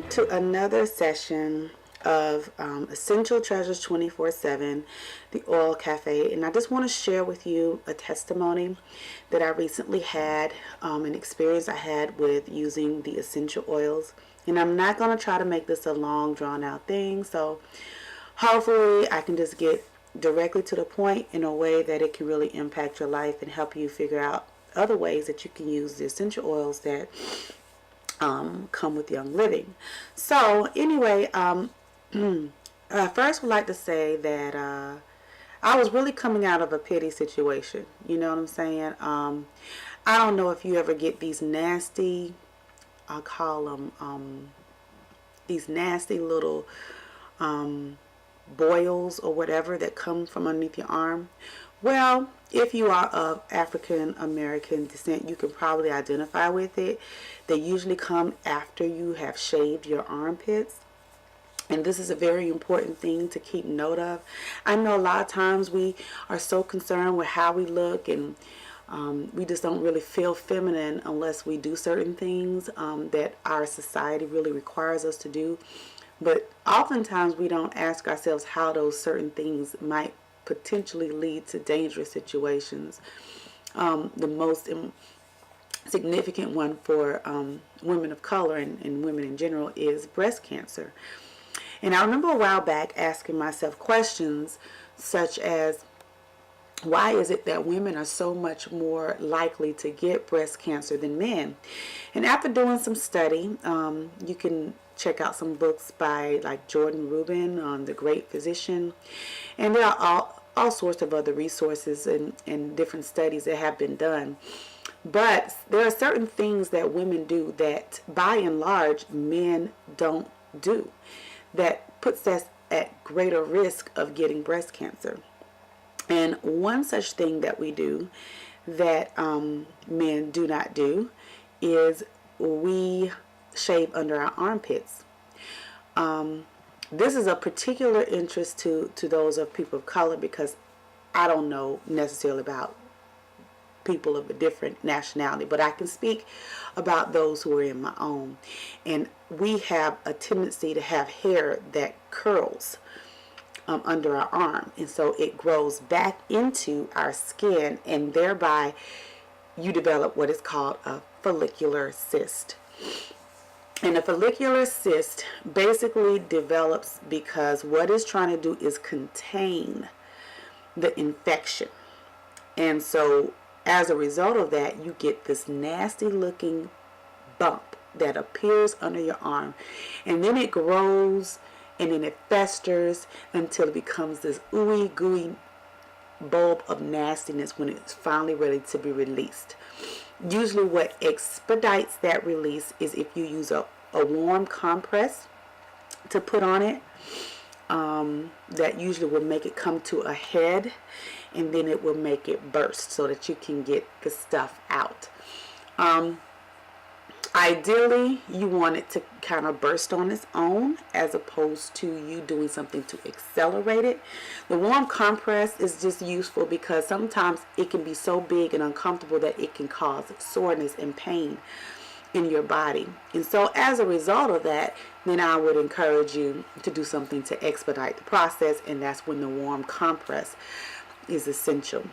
to another session of Essential Treasures 24/7, the Oil Cafe. And I just want to share with you a testimony that I recently had, an experience I had with using the essential oils. And I'm not going to try to make this a long, drawn out thing. So hopefully I can just get directly to the point in a way that it can really impact your life and help you figure out other ways that you can use the essential oils that come with Young Living. So anyway, I first would like to say that I was really coming out of a pity situation. You know what I'm saying? I don't know if you ever get these nasty, I call them these nasty little boils or whatever that come from underneath your arm. Well, if you are of African American descent, you can probably identify with it. They usually come after you have shaved your armpits. And this is a very important thing to keep note of. I know a lot of times we are so concerned with how we look, and we just don't really feel feminine unless we do certain things that our society really requires us to do. But oftentimes we don't ask ourselves how those certain things might potentially lead to dangerous situations. The most significant one for women of color and women in general is breast cancer. And I remember a while back asking myself questions such as, why is it that women are so much more likely to get breast cancer than men? And after doing some study, you can check out some books by like Jordan Rubin on The Great Physician. And there are all sorts of other resources and different studies that have been done. But there are certain things that women do that by and large men don't do, that puts us at greater risk of getting breast cancer. And one such thing that we do that men do not do is we shave under our armpits. This is a particular interest to those of people of color, because I don't know necessarily about people of a different nationality, but I can speak about those who are in my own. And we have a tendency to have hair that curls under our arm, and so it grows back into our skin, and thereby you develop what is called a follicular cyst. And a follicular cyst basically develops because what it's trying to do is contain the infection. And so as a result of that, you get this nasty looking bump that appears under your arm, and then it grows and then it festers until it becomes this ooey gooey bulb of nastiness when it's finally ready to be released. Usually what expedites that release is if you use a warm compress to put on it. That usually will make it come to a head, and then it will make it burst so that you can get the stuff out. Ideally, you want it to kind of burst on its own as opposed to you doing something to accelerate it. The warm compress is just useful because sometimes it can be so big and uncomfortable that it can cause soreness and pain in your body. And so as a result of that, then I would encourage you to do something to expedite the process, and that's when the warm compress is essential.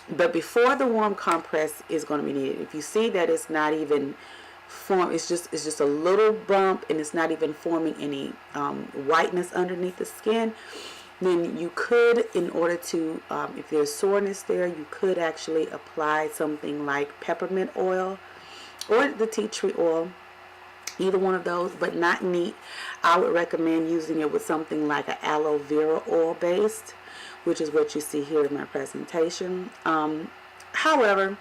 But before the warm compress is going to be needed, if you see that it's not even it's just a little bump and it's not even forming any whiteness underneath the skin, then you could, in order to, if there's soreness there, you could actually apply something like peppermint oil or the tea tree oil, either one of those, but not neat. I would recommend using it with something like an aloe vera oil based, which is what you see here in my presentation. However,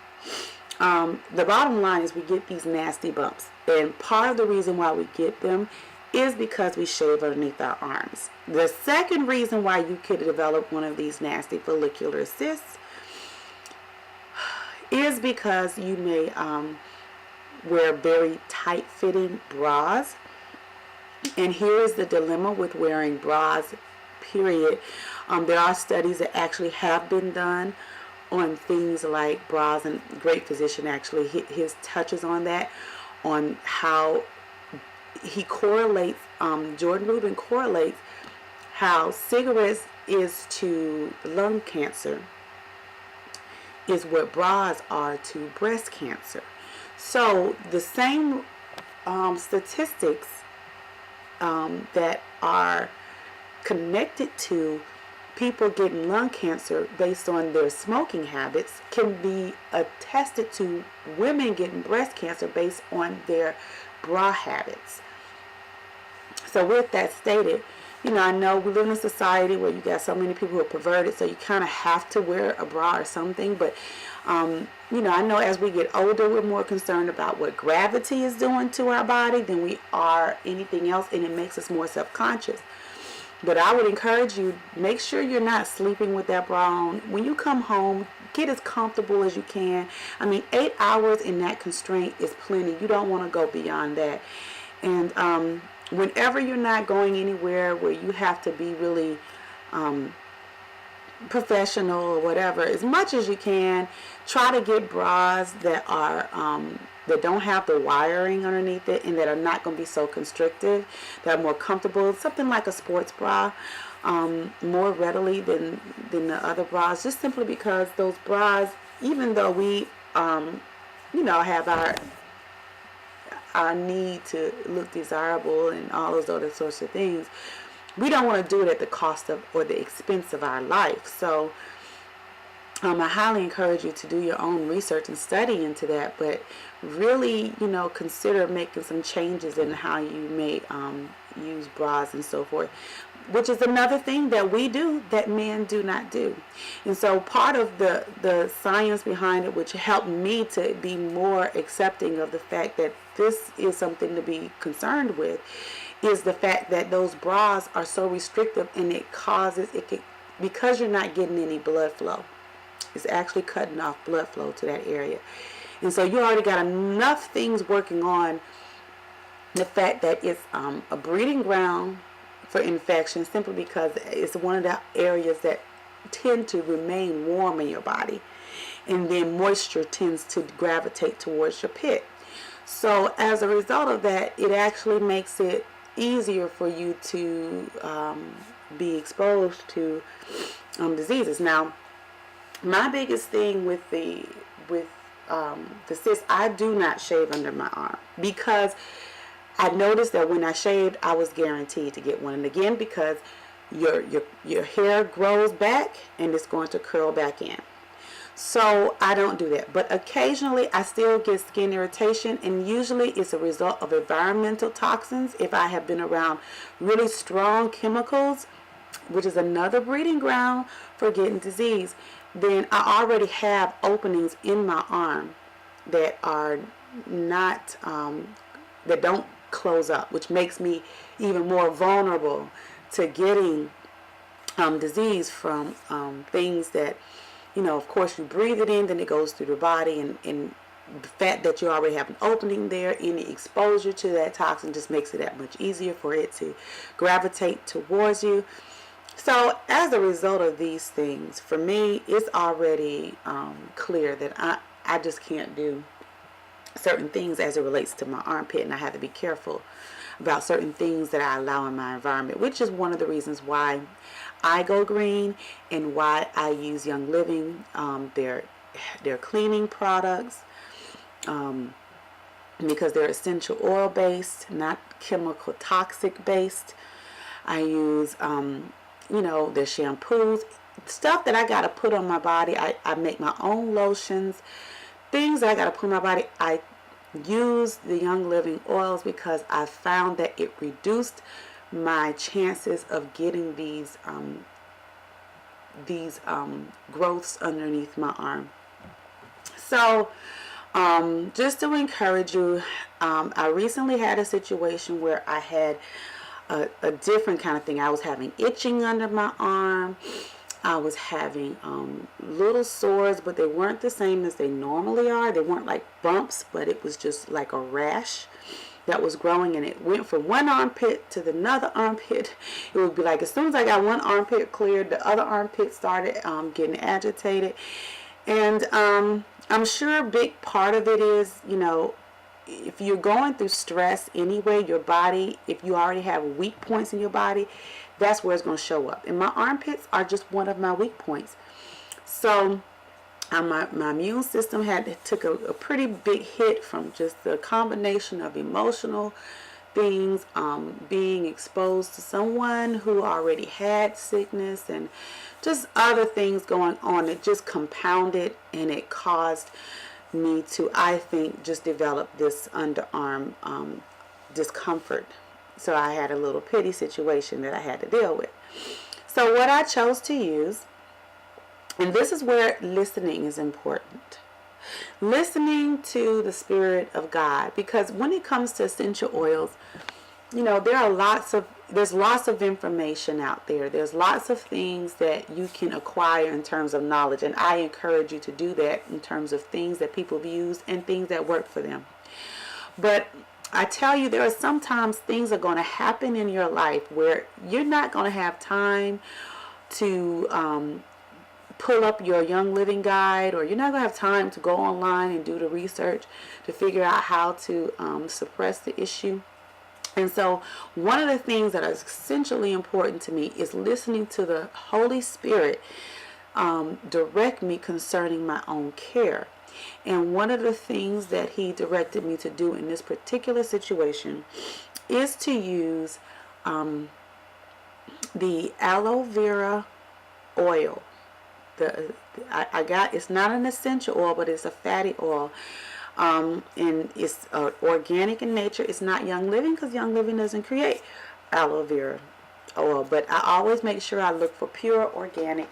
the bottom line is we get these nasty bumps, and part of the reason why we get them is because we shave underneath our arms. The second reason why you could develop one of these nasty follicular cysts is because you may wear very tight-fitting bras. And here is the dilemma with wearing bras, period. There are studies that actually have been done on things like bras, and Great Physician actually his touches on that, on how he correlates, Jordan Rubin correlates how cigarettes is to lung cancer is what bras are to breast cancer. So the same statistics that are connected to people getting lung cancer based on their smoking habits can be attested to women getting breast cancer based on their bra habits. So with that stated, I know we live in a society where you got so many people who are perverted, so you kind of have to wear a bra or something. But, I know as we get older, we're more concerned about what gravity is doing to our body than we are anything else, and it makes us more self-conscious. But I would encourage you, make sure you're not sleeping with that bra on. When you come home, get as comfortable as you can. 8 hours in that constraint is plenty. You don't want to go beyond that. And whenever you're not going anywhere where you have to be really professional or whatever, as much as you can, try to get bras that are that don't have the wiring underneath it and that are not going to be so constrictive, that are more comfortable. Something like a sports bra, more readily than the other bras, just simply because those bras, even though we have our need to look desirable and all those other sorts of things, we don't want to do it at the cost of or the expense of our life. So I highly encourage you to do your own research and study into that, but really, consider making some changes in how you may use bras and so forth, which is another thing that we do that men do not do. And so part of the science behind it, which helped me to be more accepting of the fact that this is something to be concerned with, is the fact that those bras are so restrictive, and because you're not getting any blood flow. It's actually cutting off blood flow to that area. And so you already got enough things working on the fact that it's a breeding ground for infection, simply because it's one of the areas that tend to remain warm in your body, and then moisture tends to gravitate towards your pit. So as a result of that, it actually makes it easier for you to be exposed to diseases. Now, my biggest thing with the cyst, I do not shave under my arm, because I noticed that when I shaved, I was guaranteed to get one. And again, because your hair grows back and it's going to curl back in. So I don't do that. But occasionally I still get skin irritation, and usually it's a result of environmental toxins. If I have been around really strong chemicals, which is another breeding ground for getting disease, then I already have openings in my arm that are not, that don't close up, which makes me even more vulnerable to getting disease from things that, of course, you breathe it in, then it goes through the body, and the fact that you already have an opening there, any exposure to that toxin just makes it that much easier for it to gravitate towards you. So as a result of these things, for me, it's already clear that I just can't do certain things as it relates to my armpit, and I have to be careful about certain things that I allow in my environment, which is one of the reasons why I go green and why I use Young Living, their cleaning products, because they're essential oil based, not chemical toxic based. I use their shampoos, stuff that I got to put on my body. I make my own lotions, things that I got to put on my body. I use the Young Living oils because I found that it reduced my chances of getting these growths underneath my arm. So just to encourage you, I recently had a situation where I had a different kind of thing. I was having itching under my arm. I was having little sores, but they weren't the same as they normally are. They weren't like bumps, but it was just like a rash that was growing, and it went from one armpit to the another armpit. It would be like as soon as I got one armpit cleared, the other armpit started getting agitated. And I'm sure a big part of it is, if you're going through stress anyway, your body, if you already have weak points in your body, that's where it's going to show up. And my armpits are just one of my weak points. So my immune system took a pretty big hit from just the combination of emotional things, being exposed to someone who already had sickness, and just other things going on. It just compounded, and it caused me to, I think, just develop this underarm discomfort. So I had a little pity situation that I had to deal with. So what I chose to use, and this is where listening is important. Listening to the Spirit of God, because when it comes to essential oils, you know, there's lots of information out there. There's lots of things that you can acquire in terms of knowledge, and I encourage you to do that in terms of things that people have used and things that work for them. But I tell you, there are sometimes things are going to happen in your life where you're not going to have time to pull up your Young Living guide, or you're not going to have time to go online and do the research to figure out how to suppress the issue. And so one of the things that is essentially important to me is listening to the Holy Spirit direct me concerning my own care. And one of the things that he directed me to do in this particular situation is to use the aloe vera oil. It's not an essential oil, but it's a fatty oil. And it's organic in nature. It's not Young Living, because Young Living doesn't create aloe vera oil. But I always make sure I look for pure organic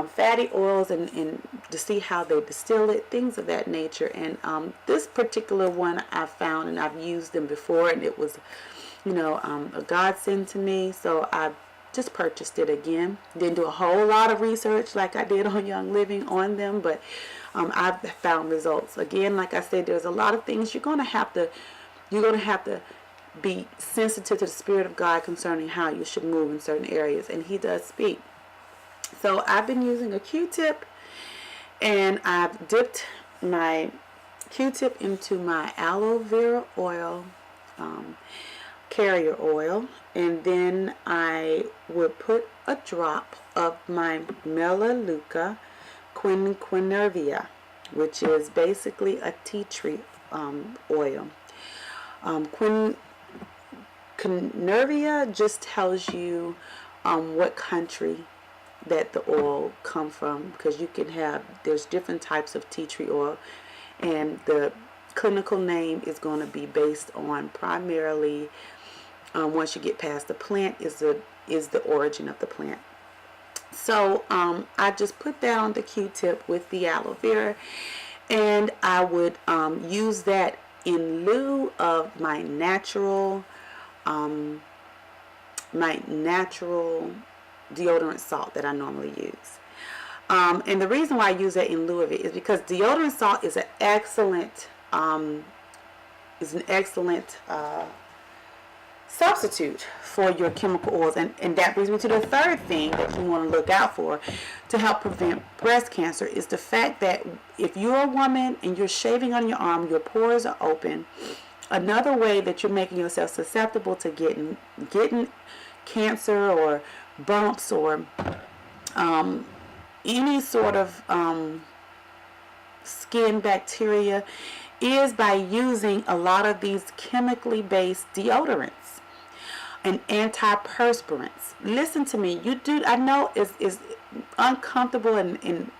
fatty oils, and to see how they distill it, things of that nature. And this particular one I found, and I've used them before, and it was, you know, a godsend to me. So I just purchased it again. Didn't do a whole lot of research like I did on Young Living on them, but I've found results. Again, like I said, there's a lot of things you're gonna have to be sensitive to the Spirit of God concerning how you should move in certain areas, and he does speak. So I've been using a Q-tip, and I've dipped my Q-tip into my aloe vera oil, carrier oil, and then I would put a drop of my Melaleuca Quinquenervia, which is basically a tea tree oil. Quinquenervia just tells you what country that the oil come from, because there's different types of tea tree oil, and the clinical name is going to be based on primarily, once you get past the plant, is the origin of the plant. So I just put that on the Q-tip with the aloe vera, and I would use that in lieu of my natural deodorant salt that I normally use. And the reason why I use that in lieu of it is because deodorant salt is an excellent substitute for your chemical oils. And that brings me to the third thing that you want to look out for to help prevent breast cancer, is the fact that if you're a woman and you're shaving on your arm, your pores are open. Another way that you're making yourself susceptible to getting cancer or bumps or any sort of skin bacteria is by using a lot of these chemically based deodorants and antiperspirants. Listen to me, I know it's uncomfortable and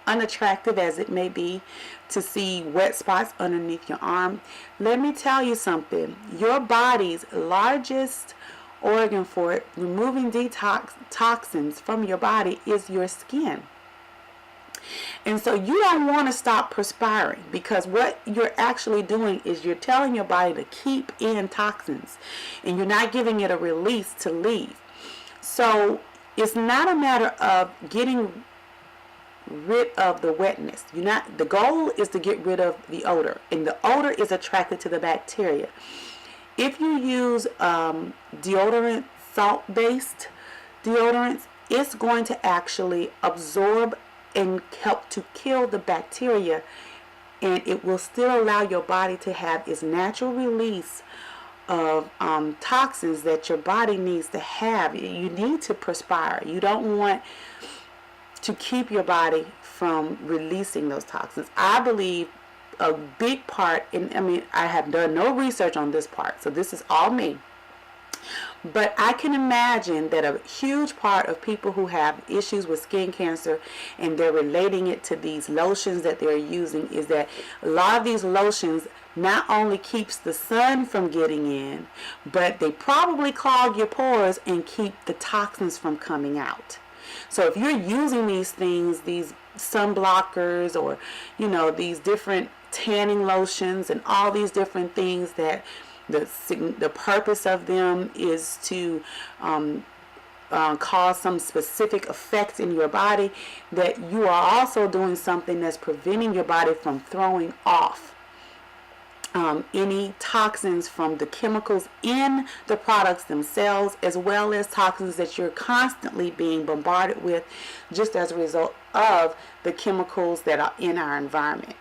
unattractive as it may be to see wet spots underneath your arm. Let me tell you something. Your body's largest organ for removing toxins from your body is your skin. And so you don't want to stop perspiring, because what you're actually doing is you're telling your body to keep in toxins, and you're not giving it a release to leave. So it's not a matter of getting rid of the wetness. The goal is to get rid of the odor, and the odor is attracted to the bacteria. If you use deodorant, salt-based deodorants, it's going to actually absorb and help to kill the bacteria and it will still allow your body to have its natural release of toxins that your body needs to have. You need to perspire. You don't want to keep your body from releasing those toxins. I believe a big part, I have done no research on this part, so this is all me. But I can imagine that a huge part of people who have issues with skin cancer and they're relating it to these lotions that they're using is that a lot of these lotions not only keeps the sun from getting in, but they probably clog your pores and keep the toxins from coming out. So if you're using these things, these sun blockers, or these different tanning lotions and all these different things that the purpose of them is to cause some specific effects in your body, that you are also doing something that's preventing your body from throwing off any toxins from the chemicals in the products themselves, as well as toxins that you're constantly being bombarded with just as a result of the chemicals that are in our environment.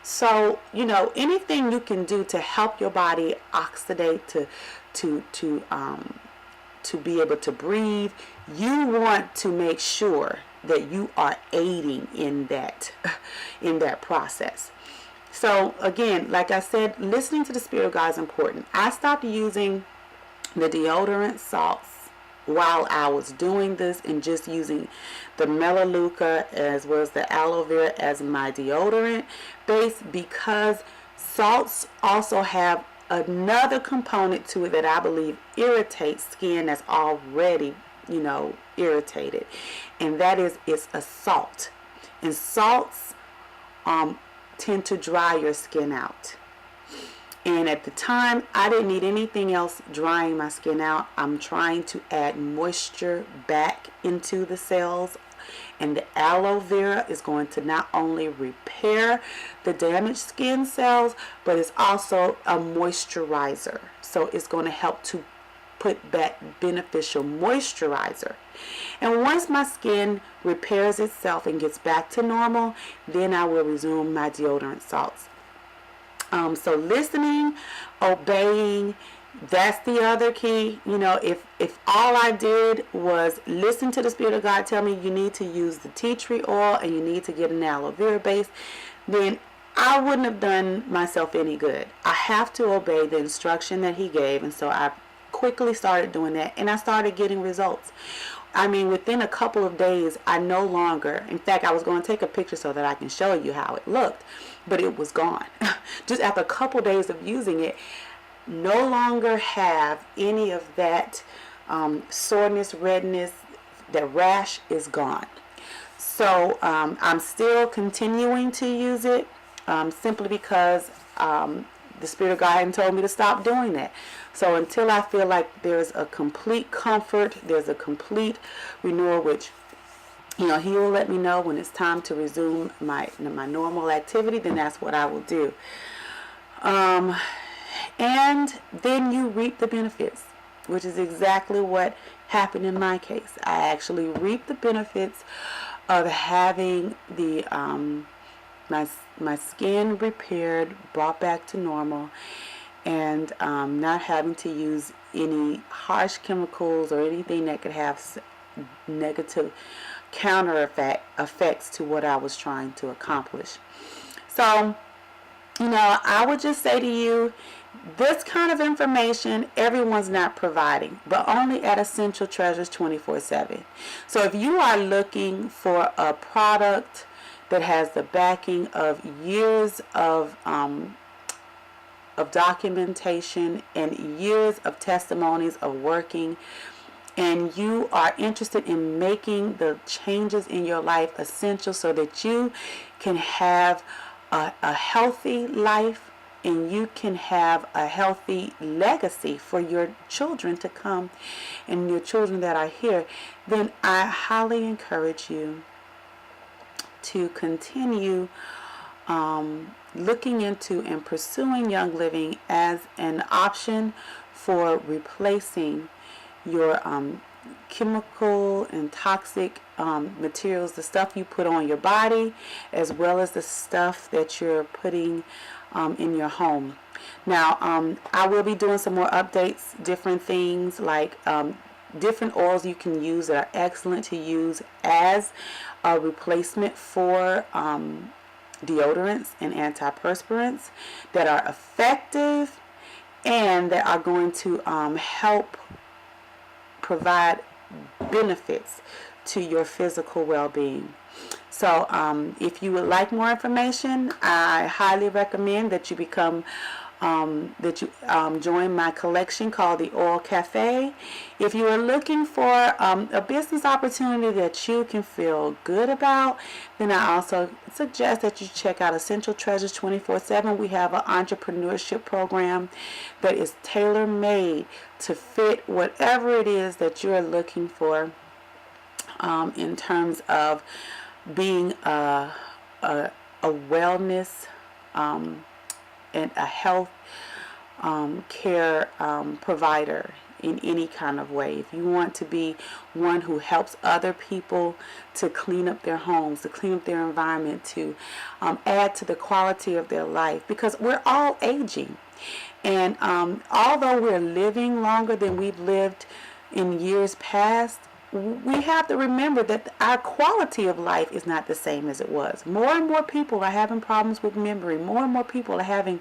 So, anything you can do to help your body oxidate, to be able to breathe, you want to make sure that you are aiding in that process. So again, like I said, listening to the Spirit of God is important. I stopped using the deodorant salts while I was doing this and just using the Melaleuca as well as the aloe vera as my deodorant base, because salts also have another component to it that I believe irritates skin that's already, irritated, and that is it's a salt. And salts tend to dry your skin out. And at the time, I didn't need anything else drying my skin out. I'm trying to add moisture back into the cells. And the aloe vera is going to not only repair the damaged skin cells, but it's also a moisturizer. So it's going to help to put back beneficial moisturizer. And once my skin repairs itself and gets back to normal, then I will resume my deodorant salts. So listening, obeying, that's the other key. If all I did was listen to the Spirit of God tell me you need to use the tea tree oil and you need to get an aloe vera base, then I wouldn't have done myself any good. I have to obey the instruction that He gave, and so I quickly started doing that, and I started getting results. Within a couple of days, I no longer, in fact, I was going to take a picture so that I can show you how it looked, but it was gone. Just after a couple of days of using it, no longer have any of that soreness, redness, the rash is gone. So I'm still continuing to use it simply because the Spirit of God hadn't told me to stop doing that. So until I feel like there's a complete comfort, there's a complete renewal, which He will let me know when it's time to resume my normal activity, then that's what I will do. And then you reap the benefits, which is exactly what happened in my case. I actually reaped the benefits of having the my skin repaired, brought back to normal, and not having to use any harsh chemicals or anything that could have negative counter effects to what I was trying to accomplish. So, I would just say to you, this kind of information everyone's not providing, but only at Essential Treasures 24/7. So if you are looking for a product that has the backing of years of documentation and years of testimonies of working, and you are interested in making the changes in your life essential so that you can have a healthy life and you can have a healthy legacy for your children to come and your children that are here, then I highly encourage you to continue looking into and pursuing Young Living as an option for replacing your chemical and toxic materials, the stuff you put on your body, as well as the stuff that you're putting in your home. Now, I will be doing some more updates, different things like different oils you can use that are excellent to use as a replacement for deodorants and antiperspirants that are effective and that are going to help provide benefits to your physical well-being. So if you would like more information, I highly recommend that you join my collection called the Oil Cafe. If you are looking for a business opportunity that you can feel good about, then I also suggest that you check out Essential Treasures 24/7. We have an entrepreneurship program that is tailor-made to fit whatever it is that you're looking for in terms of being a wellness and a health care provider in any kind of way. If you want to be one who helps other people to clean up their homes, to clean up their environment, to add to the quality of their life, because we're all aging. And although we're living longer than we've lived in years past, we have to remember that our quality of life is not the same as it was. More and more people are having problems with memory. More and more people are having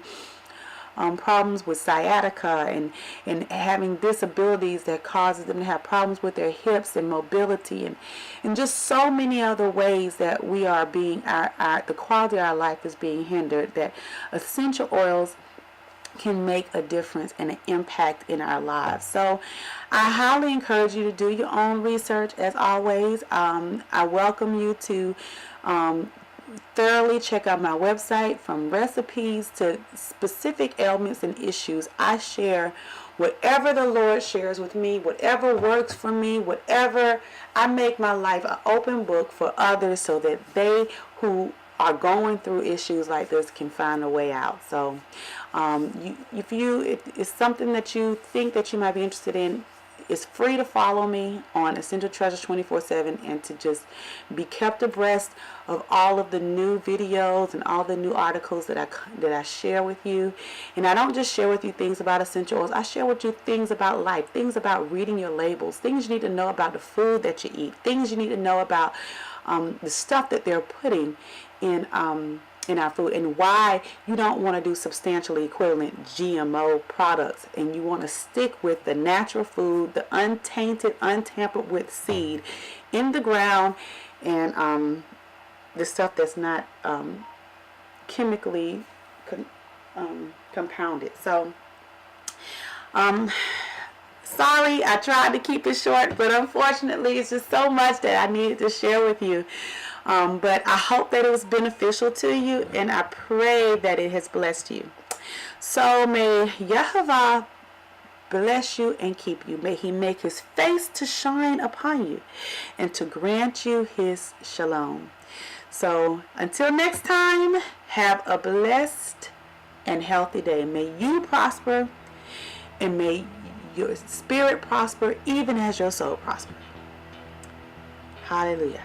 problems with sciatica and having disabilities that causes them to have problems with their hips and mobility and just so many other ways that we are being, the quality of our life is being hindered, that essential oils can make a difference and an impact in our lives. So I highly encourage you to do your own research. As always, I welcome you to thoroughly check out my website, from recipes to specific ailments and issues. I share whatever the Lord shares with me, whatever works for me, whatever. I make my life an open book for others so that they who are going through issues like this can find a way out. So if it's something that you think that you might be interested in, it's free to follow me on Essential Treasures 24/7 and to just be kept abreast of all of the new videos and all the new articles that I share with you. And I don't just share with you things about essential oils. I share with you things about life, things about reading your labels, things you need to know about the food that you eat, things you need to know about the stuff that they're putting in our food, and why you don't want to do substantially equivalent GMO products, and you want to stick with the natural food, the untainted, untampered with seed in the ground, and the stuff that's not chemically compounded. So sorry, I tried to keep it short, but unfortunately it's just so much that I needed to share with you. But I hope that it was beneficial to you, and I pray that it has blessed you. So may Yehovah bless you and keep you. May he make his face to shine upon you and to grant you his shalom. So until next time, have a blessed and healthy day. May you prosper, and may your spirit prosper even as your soul prospers. Hallelujah.